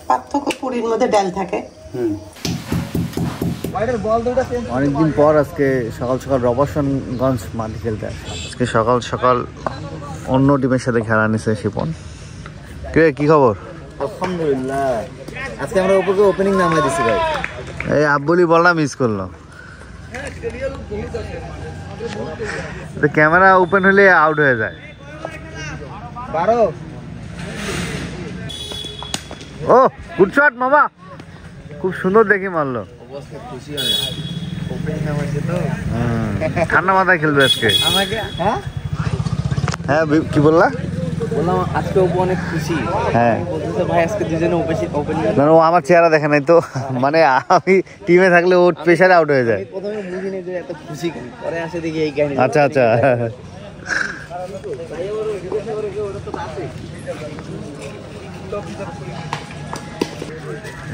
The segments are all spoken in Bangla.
পার্থক্য পুরীর মধ্যে ডাল থাকে। অনেকদিন পর আজকে সকাল সকাল রবার্টসনগঞ্জ মাঠে খেলতে আসলাম। আজকে সকাল সকাল অন্য টিমের সাথে খেলা নিছে শিপন। কি খবর? আলহামদুলিল্লাহ, আজকে আমরা উপরে ওপেনিং নামাই দিছি ভাই। এই আব্বুলি বললাম মিস করলো। ক্যামেরা ওপেন হলে আউট হয়ে যায়। 12 ও গুড শট মামা, খুব সুন্দর দেখি মারলো। অবস্থা খুশি হয়, ওপেনিং নামাইছে তো। ঠান্ডা মাথায় খেলবে আজকে। আমাকে হ্যাঁ কি বললা? বললাম আজকে ওপো অনেক খুশি। হ্যাঁ বলতেছে ভাই আজকে দুজনে ওপেনিং। না ও আমার চেহারা দেখে নাই তো, মানে আমি টিমে থাকলে ওর প্রেসারে আউট হয়ে যায়। প্রথমে বুঝিনি যে এত খুশি কেন, পরে আসে দেখি এই কাহিনী। আচ্ছা আচ্ছা।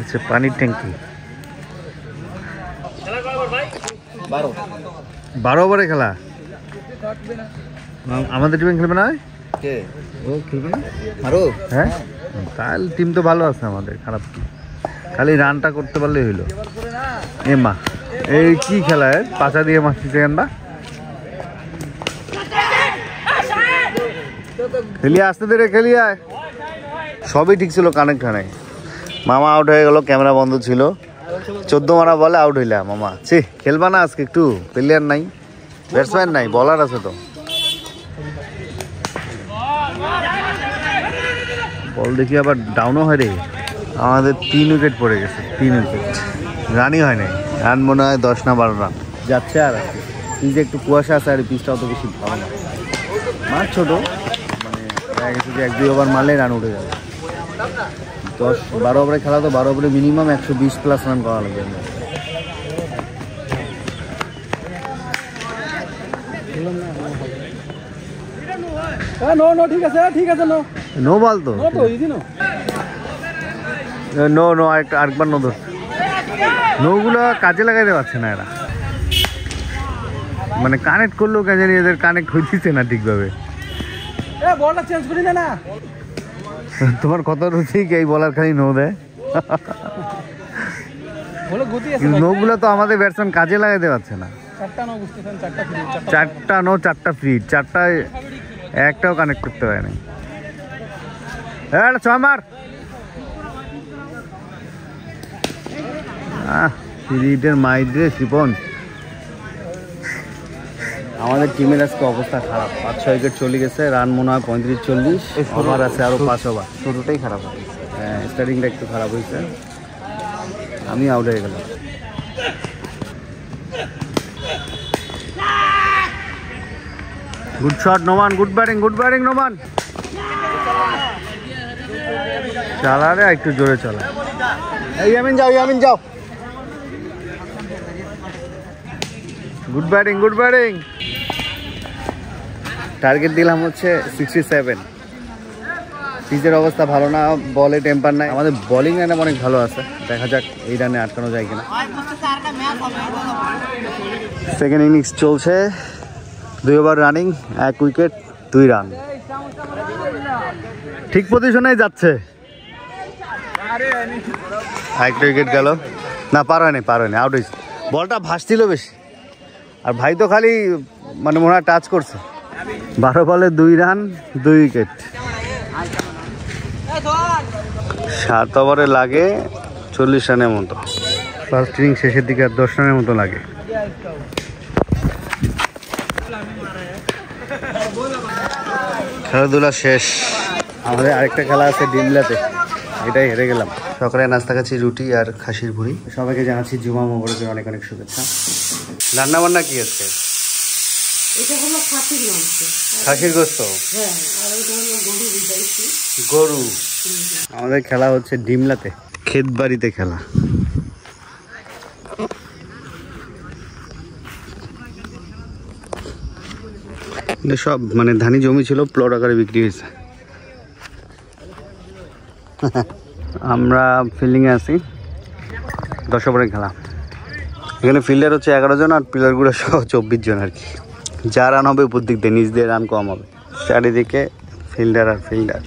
আচ্ছা পানির ট্যাঙ্কি 12 ওভারে খেলা। আমাদের টিমে খেলবে না? কে ও খেলবে আরো? হ্যাঁ তাহলে টিম তো ভালো আছে আমাদের, খারাপ কি, খালি রানটা করতে পারলেই হইলো। এ মা এই কি খেলা, পাচা দিয়ে মারতেছে গানটা। খেলিয়ে আসতে দে রে, খেলিয়ে আয়। সবই ঠিক ছিল, কানেক্ট হয় নাই। মামা আউট হয়ে গেল, ক্যামেরা বন্ধ ছিল। 14 মারা বলে আউট হইলা মামা। ছি খেলবা না আজকে? একটু প্লেয়ার নাই, ব্যাটসম্যান নাই, বলার আছে তো। বল দেখি আবার ডাউনও হয় রে। আমাদের 3 উইকেট পড়ে গেছে, 3 উইকেট, রানই হয় নাই। রান মনে হয় 10 না 12 রান যাচ্ছে। আর পিচে একটু কুয়াশা আছে, আর পিচটা অত বেশি ভালো না। মাঠ ছোট, মানে দেখা গেছে যে 1-2 ওভার মারলে রান উঠে যাবে। 10-12 ওভারে খেলা তো, 12 ওভারে মিনিমাম 120+ রান করা লাগবে। নো বল তো, নো আরেকবার নো ধর। নোগুলো কাজে লাগাইতে পারছে না এরা, মানে কানেক্ট করলেও কেন জানি এদের কানেক্ট হইতেছে না ঠিকভাবে। তোমার কত রুচি এই বলার খালি নো দেয়। নোগুলো তো আমাদের ব্যাটসম্যান কাজে লাগাইতে পারছে না। 4টা নো, 4টা ফ্রি, 4টায় একটাও কানেক্ট করতে পারে নাই। ছয় মার। ফ্রিটের মাইরে শিপন। আমাদের টিমের আজকে অবস্থা খারাপ, 5-6 উইকেট চলে গেছে। রান মনে হয় 35-40, ওভার আছে আরো 5 ওভার। শুরুটাই খারাপ হয়। হ্যাঁ স্টার্টিংটা একটু খারাপ হয়েছে, আমি আউট হয়ে গেলাম। Good shot Noman, good batting Noman. চালা রে, একটু জোরে চালা। ইয়ামিন যাও। Good batting. টার্গেট দিলাম হচ্ছে 67। পিচের অবস্থা ভালো না, বলে টেম্পার নাই। আমাদের বোলিং লাইনআপ অনেক ভালো আছে, দেখা যাক এই রানে আটকানো যায় কিনা। সেকেন্ড ইনিংস চলছে, 2 ওভার রানিং, 1 উইকেট 2 রান। ঠিক পজিশনে যাচ্ছে। একটা উইকেট গেল না, পার হয়নি, আউট হয়েছে। বলটা ভাসছিল বেশি, আর ভাই তো খালি মানে মনে হয় টাচ করছে। 12 বলে 2 রান 2 উইকেট। 7 ওভারে লাগে 40 রানের মতো। ফার্স্ট ইনিংস শেষের দিকে আর 10 রানের মতো লাগে। খেলাধুলা শেষ, আমাদের আরেকটা খেলা আছে ডিমলাতে, এটাই হেরে গেলাম। সকালে নাস্তা খাচ্ছি রুটি আর খাসির ভুড়ি। সবাইকে জানাচ্ছি জুমা মোবারকের অনেক শুভেচ্ছা। রান্না বান্না কি আজকে? খাসির গোস্ত, গরু। আমাদের খেলা হচ্ছে ডিমলাতে, ক্ষেত বাড়িতে খেলা। সব মানে ধানি জমি ছিল, প্লট আকারে বিক্রি হয়েছে। আমরা ফিল্ডিংয়ে আছি, 10 ওভারের খেলা। এখানে ফিল্ডার হচ্ছে 11 জন, আর প্লেয়ারগুলো সহ 24 জন আর কি। যা রান হবে উপর দিক দিয়ে, নিচ দিয়ে রান কম হবে। চারিদিকে ফিল্ডার আর ফিল্ডার।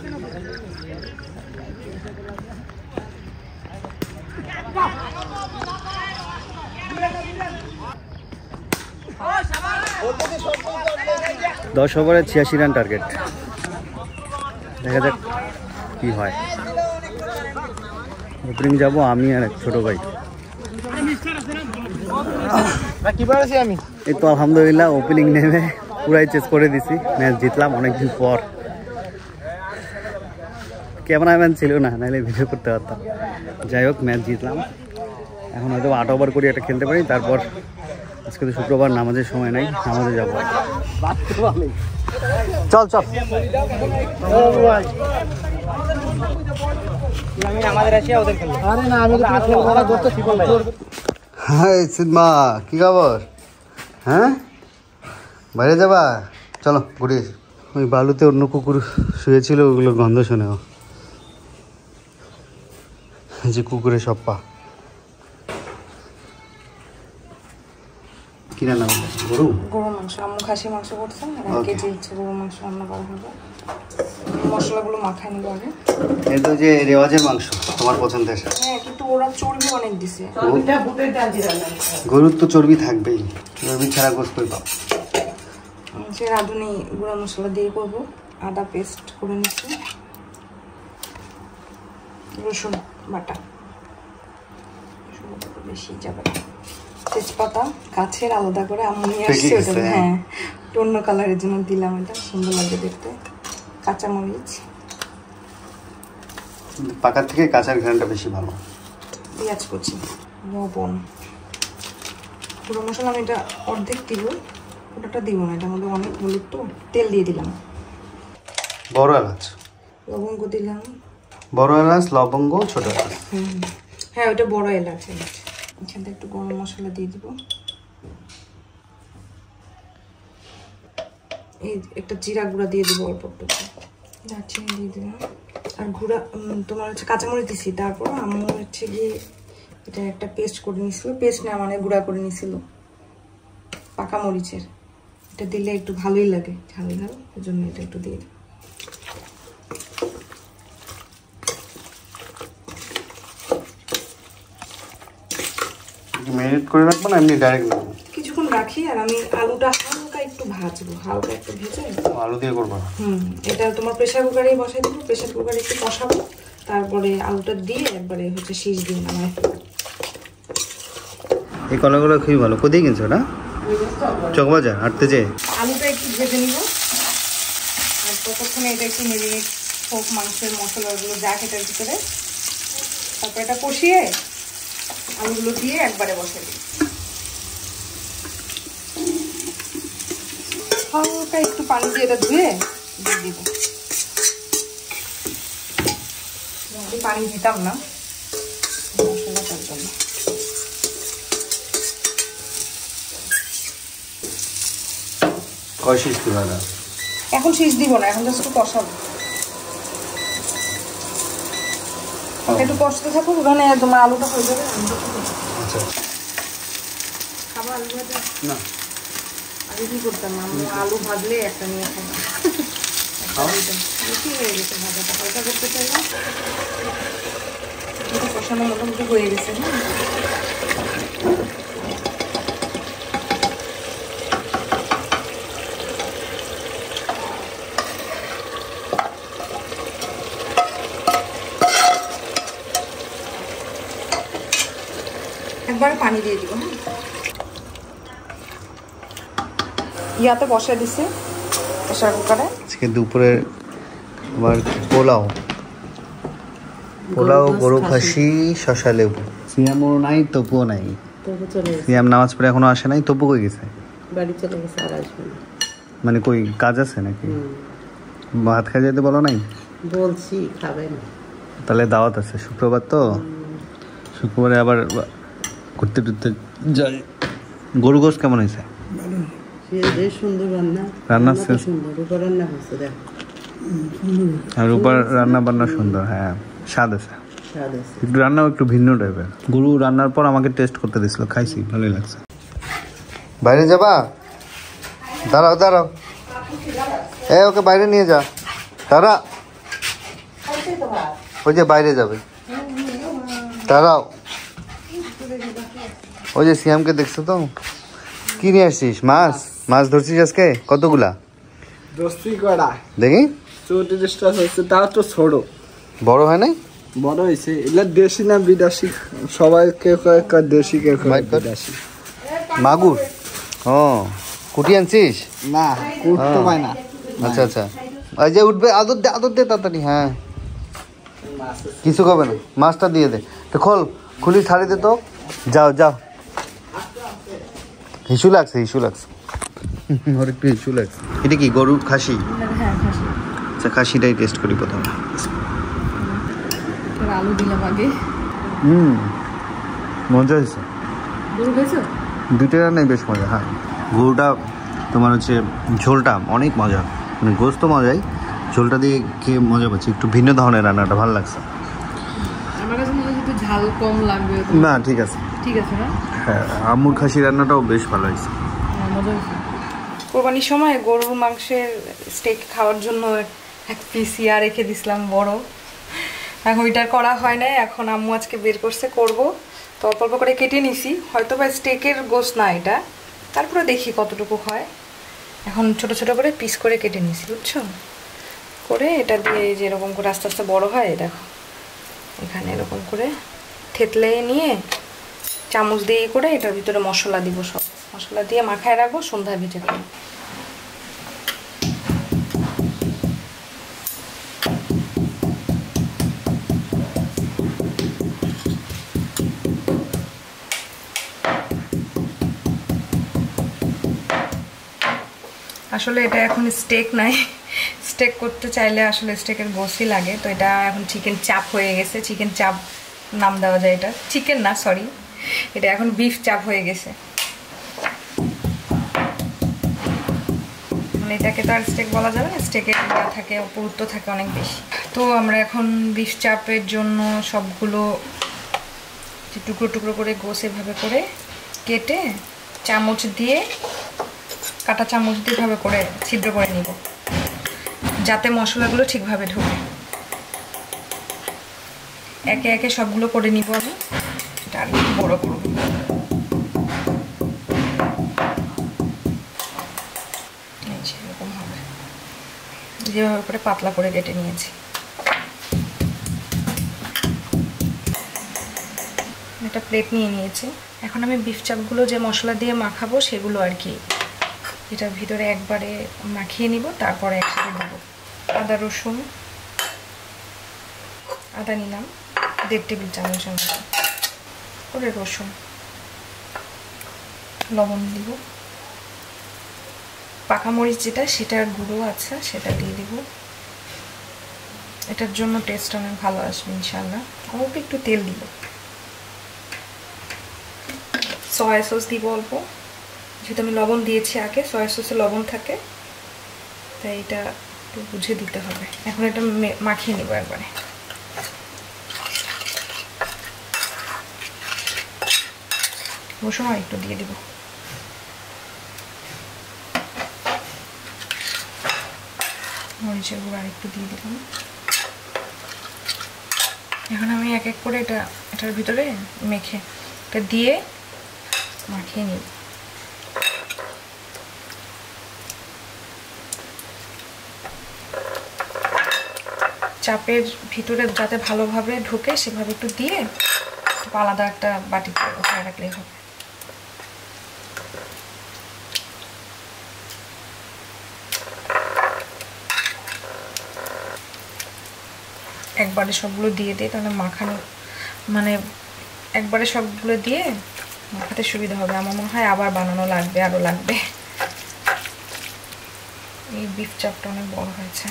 10 ওভারে 86 রান টার্গেট, দেখা যাক কি হয়। ওপেনিং যাব আমি আর এক ছোট ভাই। এই তো আলহামদুলিল্লাহ ওপেনিং নেমে পুরাই চেস করে দিছি, ম্যাচ জিতলাম অনেকদিন পর। ক্যামেরাম্যান ছিল না, নাহলে ভিডিও করতে পারতাম। যাই হোক ম্যাচ জিতলাম। এখন হয়তো 8 ওভার করে একটা খেলতে পারি, তারপর আজকে তো শুক্রবার, নামাজের সময় নাই, নামাজে যাবো। চল চল হাই সিদমা, কি খবর? হ্যাঁ বাইরে যাবা? চলো ঘুরে। ওই বালুতে অন্য কুকুর শুয়েছিল, ওগুলো গন্ধ শোনেও, যে কুকুরের সব পা। কি রান্না করবে? গরু মাংস। আম্মু খাসি মাংস করছে, আর 1 কেজি হচ্ছে গরু মাংস রান্না করা হবে। মশলাগুলো মাখায় নিব আগে। এই তো যে রেওয়াজের মাংস, তোমার পছন্দের। হ্যাঁ, কিন্তু ওরা চর্বি অনেক দিছে। গরুর তো চর্বি থাকবেই, চর্বি ছাড়া গোস্ত কই পাবো? সে রাঁধুনি গুঁড়া মশলা দিয়ে করব। আদা পেস্ট করে নিচ্ছি, রসুন বাটা, বেশি যাবে না। তেজপাতা গাছের আলাদা করে আম্মু নিয়ে আসছে ওটা, হ্যাঁ অন্য কালারের জন্য দিলাম, এটা সুন্দর লাগে দেখতে। কাঁচামরিচ, পাকার থেকে কাঁচার ঘ্রাণটা বেশি ভালো। পেঁয়াজ কুচি, লবণ, পুরো মশলা আমি এটা অর্ধেক দিব, ওটাটা দিব না, এটার মধ্যে অনেক হলুদ তো। তেল দিয়ে দিলাম, বড় এলাচ, লবঙ্গ দিলাম, বড় এলাচ, লবঙ্গ, ছোট এলাচ। হ্যাঁ ওটা বড় এলাচ। এখান থেকে একটু গরম মশলা দিয়ে দিব, এই একটা জিরা গুঁড়া দিয়ে দিব অল্প একটু, দারচিনি দিয়ে দিলাম, আর গুঁড়া তোমার হচ্ছে কাঁচামরিচ দিছি। তারপর আম্মু হচ্ছে গিয়ে এটা একটা পেস্ট করে নিয়েছিল, পেস্ট না মানে গুঁড়া করে নিয়েছিল পাকা মরিচের। এটা দিলে একটু ভালোই লাগে, ঝাল ঝাল, ওই জন্য এটা একটু দিয়ে দেবো। ম্যারিনেট করে রাখবো না এমনি ডাইরেক্ট নেবো? কিছুক্ষণ রাখি, আর আমি আলুটা হালকা একটু ভাজবো, হালকা একটু ভেজে। আলু দিয়ে করবো না? এটা তোমার প্রেসার কুকারেই বসাই দেবো, প্রেসার কুকারে একটু কষাবো, তারপরে আলুটা দিয়ে একবারে হচ্ছে শীষ দিয়ে নামাই ফেলবো। এই কলাগুলো খুবই ভালো। কোথায় কিনছো না? চকবাজার হাঁটতে যে। আলুটা একটু ভেজে নিব, আর ততক্ষণে এটা একটু মেরিনেট হোক, মাংসের মশলাগুলো যা এটার ভিতরে, তারপর এটা কষিয়ে আলুগুলো দিয়ে একবারে বসাই দিই। হালকা একটু পানি দিয়ে এটা ধুয়ে দিয়ে দিব। পানি দিতাম না মশলাটার জন্য। কষিস কি ভালো? এখন শীষ দিব না, এখন জাস্ট একটু কষাবো। একটু কষতে থাকো, ওখানে তোমার আলুটা হয়ে যাবে। আচ্ছা খাবার আলু ভাজা না, আগে কি করতাম, আমি আলু ভাজলে একটা নিয়ে খাই, বেশি হয়ে গেছে ভাজাটা, হালকা করতে চাইলাম। কষানো মোটামুটি হয়ে গেছে। একবার পানি দিয়ে দিব। হ্যাঁ, ইয়াতে বসে দিছি প্রেসার কুকারে। আজকে দুপুরে আবার পোলাও, গরু খাসি, শশা লেবু। সিয়ামও নাই, তপুও নাই। সিয়াম নামাজ পড়ে এখনো আসে নাই। তপু কই গেছে? বাড়ি চলে গেছে, আর আসবে না। মানে কই কাজ আছে নাকি? ভাত খাই যেতে বলো নাই? বলছি খাবে না। তাহলে দাওয়াত আছে শুক্রবার তো, শুক্রবারে আবার ঘুরতে টুরতে যাই। গরু গোশ কেমন হয়েছে? সুন্দর রান্না, রান্না সুন্দর, রূপার রান্না হয়েছে। দেখ রূপার রান্না বান্না সুন্দর, হ্যাঁ স্বাদ আছে। একটু রান্নাও একটু ভিন্ন টাইপের। গরু রান্নার পর আমাকে টেস্ট করতে দিছিল, খাইছি, ভালোই লাগছে। বাইরে যাবা? দাঁড়াও দাঁড়াও, ওকে বাইরে নিয়ে যা। দাঁড়া, ওই যে বাইরে যাবে, দাঁড়াও। ওই যে সিয়ামকে দেখছো তো? কি নিয়ে আসছিস? মাছ? মাছ ধরছিস আজকে? কতগুলা? দোস্তি করা দেখি 34টা হচ্ছে, তাও তো ছোট, বড় হয় নাই? বড় হয়েছে। এগুলা দেশি না বিদেশি? সবাই কেউ কয় দেশি, কেউ কয় বিদেশি। মাগুর? ও, কুটি আনছিস? না, কুটতে পায় না। আচ্ছা আচ্ছা, এই যে উঠবে, আদর দে তাড়াতাড়ি। হ্যাঁ, কিছু হবে না, মাছটা দিয়ে দে। তো খুলি ছাড়ি দে তো। যাও। হিসু লাগছে ওর একটু হিসু লাগছে। এটা কি গরু খাসি? হ্যাঁ, খাসি। আচ্ছা, খাসিটাই টেস্ট করি প্রথমে। আলু দিলাম আগে। মজা হয়েছে। গরু খেয়েছো? দুটো রান্নাই বেশ মজা। হ্যাঁ, গরুটা তোমার হচ্ছে ঝোলটা অনেক মজা, মানে গোস্ত মজাই, ঝোলটা দিয়ে খেয়ে মজা পাচ্ছি। একটু ভিন্ন ধরনের রান্নাটা ভালো লাগছে। আমার কাছে মনে হয় একটু ঝাল কম লাগবে। না, ঠিক আছে না? হ্যাঁ, আম্মুর খাসি রান্নাটাও বেশ ভালো হয়েছে। কোরবানির সময় গরুর মাংসের স্টেক খাওয়ার জন্য এক পিস রেখে দিছিলাম বড়, এখন ওইটা করা হয় না। এখন আম্মু আজকে বের করছে, করব। তো অল্প অল্প করে কেটে নিছি, হয়তো বা স্টেকের গোশ না এটা, তারপরে দেখি কতটুকু হয়। এখন ছোট ছোট করে পিস করে কেটে নিছি, বুঝছো? করে এটা দিয়ে যেরকম করে আস্তে আস্তে বড় হয়, দেখো এখানে এরকম করে থেতলে নিয়ে চামচ দিয়ে করে এটার ভিতরে মশলা দিব, সব মশলা দিয়ে মাখায় রাখবো, সন্ধ্যায় ভেজে খাবো। আসলে এটা এখন স্টেক নাই, স্টেক করতে চাইলে আসলে স্টেকের গোশই লাগে। তো এটা এখন চিকেন চাপ হয়ে গেছে, চিকেন চাপ নাম দেওয়া যায়। এটা চিকেন না, সরি, এটা এখন বিফ চাপ হয়ে গেছে। মানে এটাকে তো আর স্টেক বলা যাবে না, স্টেকের থাকে, পুরুত্ব থাকে অনেক বেশি। তো আমরা এখন বিফ চাপের জন্য সবগুলো টুকরো টুকরো করে গোশ এভাবে করে কেটে চামচ দিয়ে, কাটা চামচ দিয়ে এভাবে করে ছিদ্র করে নিব, যাতে মশলাগুলো ঠিকভাবে ঢোকে। একে একে সবগুলো করে নিব আমি, এটা আর বড় করব। এরকম হবে, যেভাবে করে পাতলা করে কেটে নিয়েছি। একটা প্লেট নিয়ে নিয়েছি। এখন আমি বিফ চাপগুলো যে মশলা দিয়ে মাখাবো সেগুলো আর কি এটার ভিতরে একবারে মাখিয়ে নিব, তারপরে একসাথে দেব। আদা রসুন, আদা নিলাম 1.5 টেবিল চামচের মতো করে, রসুন, লবণ দিব, পাকা মরিচ যেটা সেটার গুঁড়ো আছে সেটা দিয়ে দিব। এটার জন্য টেস্ট অনেক ভালো আসবে ইনশাআল্লাহ। অল্প একটু তেল দিব, সয়া সস দিব অল্প, যেহেতু আমি লবণ দিয়েছি আগে, সয়া সসে লবণ থাকে, তাই এটা একটু বুঝে দিতে হবে। এখন এটা মাখিয়ে নিব একবারে। রসুন আর একটু দিয়ে দিব, মরিচের গুঁড়ো আর একটু দিয়ে দিলাম। এখন আমি এক এক করে এটার ভিতরে মেখে এটা দিয়ে মাখিয়ে নিব। চাপের ভিতরে যাতে ভালোভাবে ঢোকে সেভাবে একটু দিয়ে আলাদা একটা বাটিতে উঠায় রাখলেই হবে। একবারে সবগুলো দিয়ে দিই, তাহলে মাখানো মানে একবারে সবগুলো দিয়ে মাখাতে সুবিধা হবে। আমার মনে হয় আবার বানানো লাগবে, আরও লাগবে। এই বিফ চাপটা অনেক বড় হয়েছে।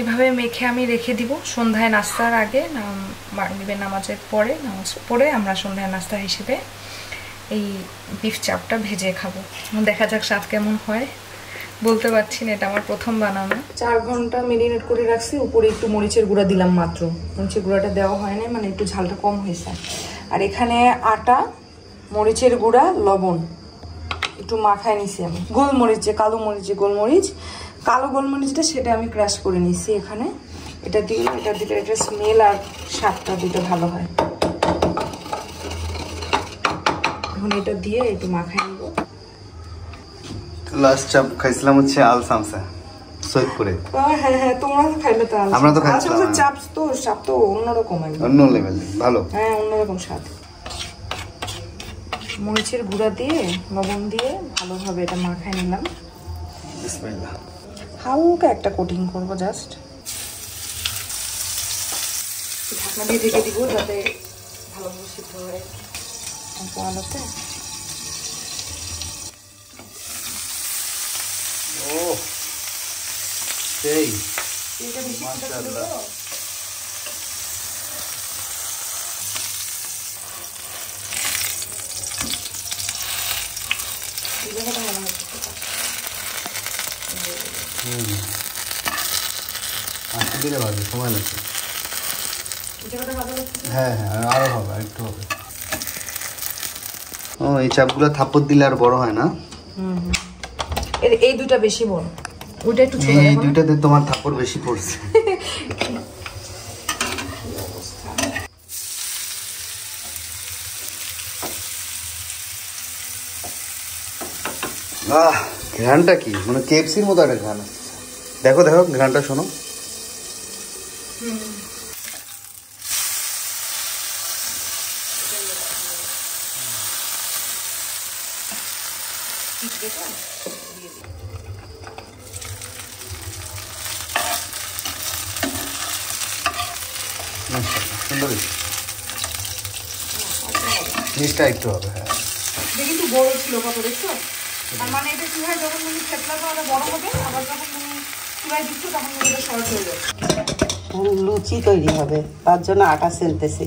এভাবে মেখে আমি রেখে দিব। সন্ধ্যায় নাস্তার আগে, মাগরিবের নামাজের পরে, নামাজ পড়ে আমরা সন্ধ্যায় নাস্তা হিসেবে এই বিফ চাপটা ভেজে খাবো। দেখা যাক স্বাদ কেমন হয়, বলতে পারছি না, এটা আমার প্রথম বানানো। 4 ঘন্টা মেরিনেট করে রাখছি। উপরে একটু মরিচের গুঁড়া দিলাম মাত্র, মরিচের গুঁড়াটা দেওয়া হয় না, মানে একটু ঝালটা কম হয়েছে। আর এখানে আটা, মরিচের গুঁড়া, লবণ একটু মাখায় নিছি আমি। গোলমরিচ, যে কালো মরিচ, যে গোলমরিচ কালো গোলমরিচটা সেটা আমি ক্রাশ করে নিয়েছি এখানে। এটা দিলে এটা স্মেল আর স্বাদটা দুটো ভালো হয়। এখন এটা দিয়ে একটু মাখাই নেব। লাস্ট চাপ খাইছিলাম হচ্ছে আল সামসা সৈয়দপুরে। হ্যাঁ তোমরা খাইলে তো আমরা তো খাইছিলাম। চাপ তো অন্যরকম একদম, অন্য লেভেল ভালো। হ্যাঁ অন্যরকম স্বাদ। মরিচের গুঁড়া দিয়ে লবণ দিয়ে ভালোভাবে এটা মাখাই নিলাম। বিসমিল্লাহ। হালকা একটা কোটিং করবো জাস্ট, ঢাকনা দিয়ে ঢেকে দিব যাতে ভালোভাবে সিদ্ধ হয় আলুতে। ও সেই এটা বেশি ফুটা ছিল তো। এই জায়গাটা মনে হচ্ছে আস্তে ধীরে বাজে, সময় লাগছে। এই জায়গাটা ভালো লাগছে। হ্যাঁ আরো হবে, একটু হবে। ও এই চাপগুলো থাপ্পড় দিলে আর বড় হয় না? এই দুইটা বেশি বড়, ওইটা একটু ছোট। এই দুইটাতে তোমার থাপ্পড় বেশি পড়ছে। ঘ্রানটা কি মানে কেএফসির মতো একটা ঘ্রান আসছে। দেখো ঘ্রানটা শোনো। সুন্দর জিনিসটা একটু হবে। হ্যাঁ কিন্তু বড় ছিল কত, দেখছো? তার মানে এটা কি হয়, যখন তুমি থেতলাটা ওটা বড় হবে, আবার যখন তুমি চুলায় দিচ্ছ তখন এটা শর্ট হয়ে যাবে। লুচি তৈরি হবে, তার জন্য আটা সেনতেছি।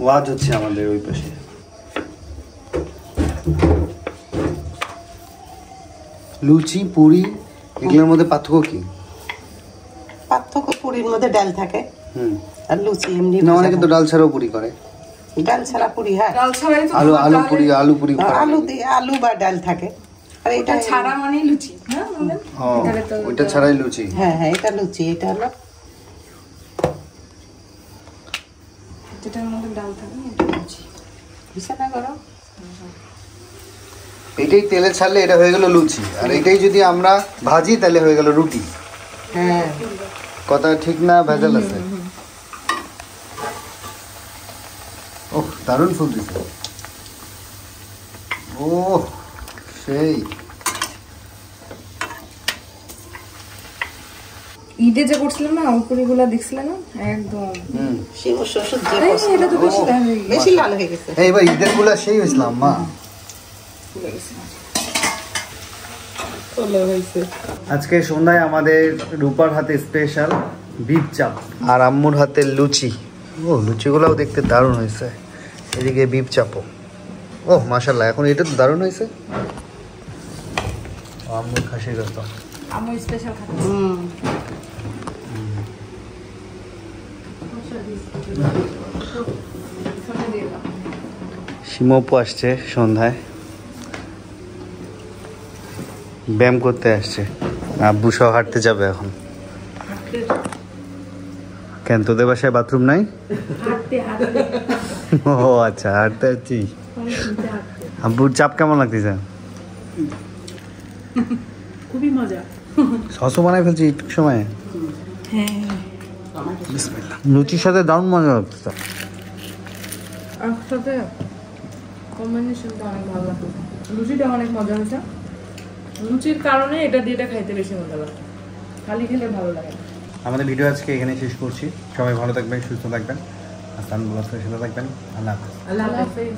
ওয়াজ হচ্ছে আমাদের ওই পাশে। লুচি পুরি এগুলোর মধ্যে পার্থক্য কি? পার্থক্য পুরির মধ্যে ডাল থাকে, আর লুচি এমনি। না অনেকে তো ডাল ছাড়াও পুরি করে। ডাল ছাড়া পুরি হয়, ডাল ছাড়াই তো আলু পুরি আলু দিয়ে আলু বা ডাল থাকে। আর এটা ছাড়া মানে লুচি। হ্যাঁ ওইটা ছাড়াই লুচি। হ্যাঁ এটা লুচি, এটা হলো যেটার মধ্যে ডাল থাকে এটা লুচি। বিছানা করো। এটাই তেলে ছাড়লে এটা হয়ে গেল লুচি, আর এটাই যদি আমরা ভাজি তাহলে হয়ে গেল রুটি। হ্যাঁ কথা ঠিক না? ভেজাল আছে। ওহ দারুণ ফুল দিছে। ও সেই ঈদে যে করছিলাম না অঙ্কুরিগুলা দেখছিলেন না একদম শিব শ্বশুর যে এটা তো বেশি দাম হয়ে গেছে, বেশি লাল হয়ে গেছে। এইবার ঈদের গুলা সেই হয়েছিল মা। ফুলে গেছে। আজকে সন্ধ্যায় আমাদের রূপার হাতে স্পেশাল বিফ চাপ আর আম্মুর হাতে লুচি। ও লুচিগুলোও দেখতে দারুণ হয়েছে। এদিকে বিফ চাপও। ও মাশাল্লাহ, এখন এটা তো দারুণ হয়েছে। আম্মুর খাসির রত আমার স্পেশাল খাবার। শিমপু আসছে সন্ধ্যায়, ব্যায়াম করতে আসছে। আব্বু সহ হাঁটতে যাবে এখন। কেন তোদের বাসায় বাথরুম নাই? ও আচ্ছা হাঁটতে যাচ্ছি। আব্বুর চাপ কেমন লাগতেছে? খুবই মজা। সসও বানাই ফেলছি একটু সময়। লুচির সাথে দারুণ মজা লাগতেছে। একসাথে কম্বিনেশনটা অনেক ভালো লাগছে। লুচিটা অনেক মজা হয়েছে। লুচির কারণে এটা দিয়ে এটা খাইতে বেশি মজা লাগছে, খালি খেলে ভালো লাগে। আমাদের ভিডিও আজকে এখানে শেষ করছি। সবাই ভালো থাকবেন, সুস্থ থাকবেন, আস্তান সাথে থাকবেন। আল্লাহ হাফেজ। আল্লাহ হাফেজ।